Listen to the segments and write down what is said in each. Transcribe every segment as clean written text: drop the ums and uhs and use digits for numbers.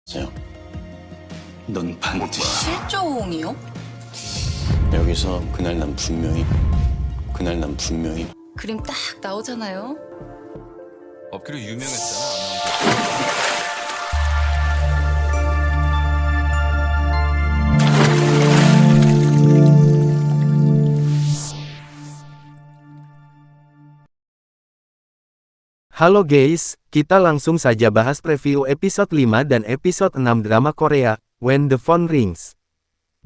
있어요. 넌 반드시 실종이요? 여기서 그날 난 분명히 그림 딱 나오잖아요. 업계로 유명했잖아. 아나운서. Halo guys, kita langsung saja bahas preview episode 5 dan episode 6 drama Korea, When the Phone Rings.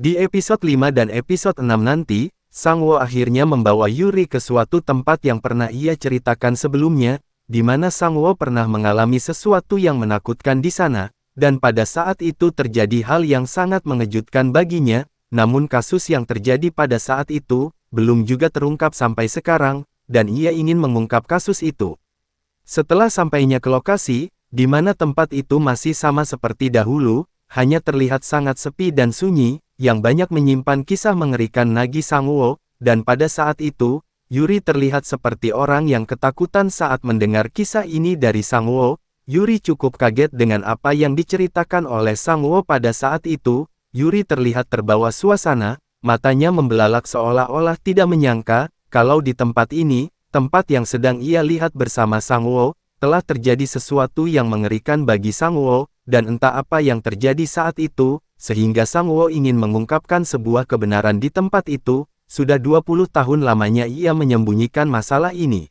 Di episode 5 dan episode 6 nanti, Sang-woo akhirnya membawa Yuri ke suatu tempat yang pernah ia ceritakan sebelumnya, di mana Sang-woo pernah mengalami sesuatu yang menakutkan di sana, dan pada saat itu terjadi hal yang sangat mengejutkan baginya, namun kasus yang terjadi pada saat itu, belum juga terungkap sampai sekarang, dan ia ingin mengungkap kasus itu. Setelah sampainya ke lokasi, di mana tempat itu masih sama seperti dahulu, hanya terlihat sangat sepi dan sunyi, yang banyak menyimpan kisah mengerikan Nagi Sang-woo, dan pada saat itu, Yuri terlihat seperti orang yang ketakutan saat mendengar kisah ini dari Sang-woo. Yuri cukup kaget dengan apa yang diceritakan oleh Sang-woo pada saat itu. Yuri terlihat terbawa suasana, matanya membelalak seolah-olah tidak menyangka, kalau di tempat ini, tempat yang sedang ia lihat bersama Sang-woo, telah terjadi sesuatu yang mengerikan bagi Sang-woo, dan entah apa yang terjadi saat itu, sehingga Sang-woo ingin mengungkapkan sebuah kebenaran di tempat itu. Sudah 20 tahun lamanya ia menyembunyikan masalah ini.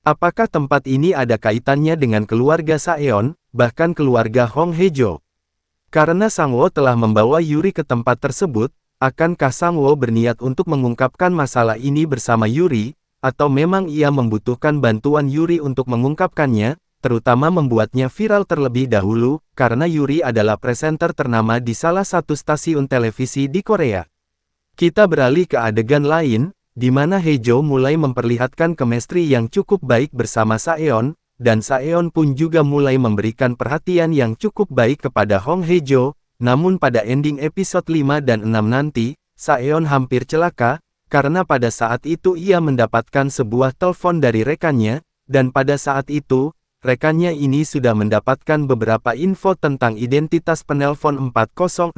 Apakah tempat ini ada kaitannya dengan keluarga Saeon, bahkan keluarga Hong Hae-jo? Karena Sang-woo telah membawa Yuri ke tempat tersebut, akankah Sang-woo berniat untuk mengungkapkan masalah ini bersama Yuri? Atau memang ia membutuhkan bantuan Yuri untuk mengungkapkannya, terutama membuatnya viral terlebih dahulu, karena Yuri adalah presenter ternama di salah satu stasiun televisi di Korea. Kita beralih ke adegan lain, di mana Hae-jo mulai memperlihatkan chemistry yang cukup baik bersama Saeon, dan Saeon pun juga mulai memberikan perhatian yang cukup baik kepada Hong Hae-jo, namun pada ending episode 5 dan 6 nanti, Saeon hampir celaka, karena pada saat itu ia mendapatkan sebuah telepon dari rekannya, dan pada saat itu, rekannya ini sudah mendapatkan beberapa info tentang identitas penelpon 406,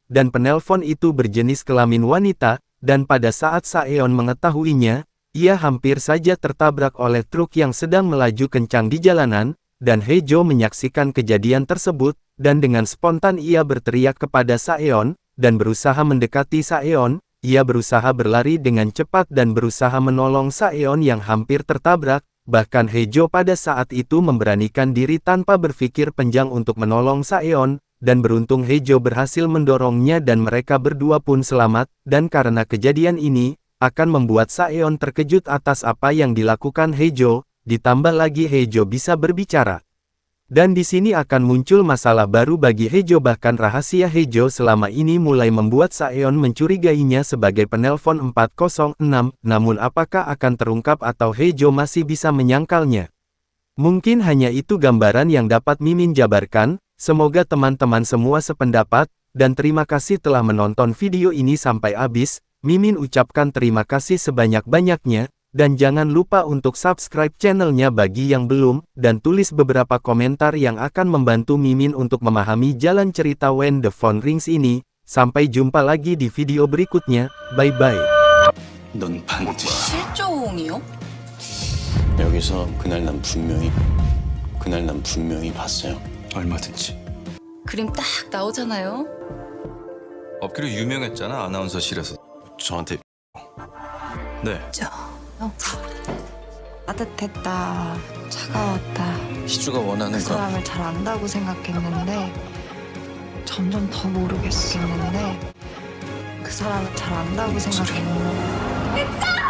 dan penelpon itu berjenis kelamin wanita, dan pada saat Saeon mengetahuinya, ia hampir saja tertabrak oleh truk yang sedang melaju kencang di jalanan, dan Hae-jo menyaksikan kejadian tersebut, dan dengan spontan ia berteriak kepada Saeon, dan berusaha mendekati Saeon. Ia berusaha berlari dengan cepat dan berusaha menolong Saeon yang hampir tertabrak, bahkan Hae-jo pada saat itu memberanikan diri tanpa berpikir panjang untuk menolong Saeon, dan beruntung Hae-jo berhasil mendorongnya dan mereka berdua pun selamat, dan karena kejadian ini, akan membuat Saeon terkejut atas apa yang dilakukan Hae-jo, ditambah lagi Hae-jo bisa berbicara. Dan di sini akan muncul masalah baru bagi Hae-jo, bahkan rahasia Hae-jo selama ini mulai membuat Saeon mencurigainya sebagai penelpon 406, namun apakah akan terungkap atau Hae-jo masih bisa menyangkalnya? Mungkin hanya itu gambaran yang dapat Mimin jabarkan, semoga teman-teman semua sependapat, dan terima kasih telah menonton video ini sampai habis. Mimin ucapkan terima kasih sebanyak-banyaknya. Dan jangan lupa untuk subscribe channelnya bagi yang belum, dan tulis beberapa komentar yang akan membantu Mimin untuk memahami jalan cerita When the Phone Rings ini. Sampai jumpa lagi di video berikutnya, bye-bye. 넌 반드시 실종이요? 여기서 그날 난 분명히 봤어요. 얼마든지. 그림 딱 나오잖아요. 업계로 유명했잖아. 아나운서실에서. 저한테 네. 따뜻했다, 차가웠다. 희주가 원하는 그 사람을 잘 안다고 생각했는데 점점 더 모르겠었는데 그 사람을 잘 안다고 생각했는데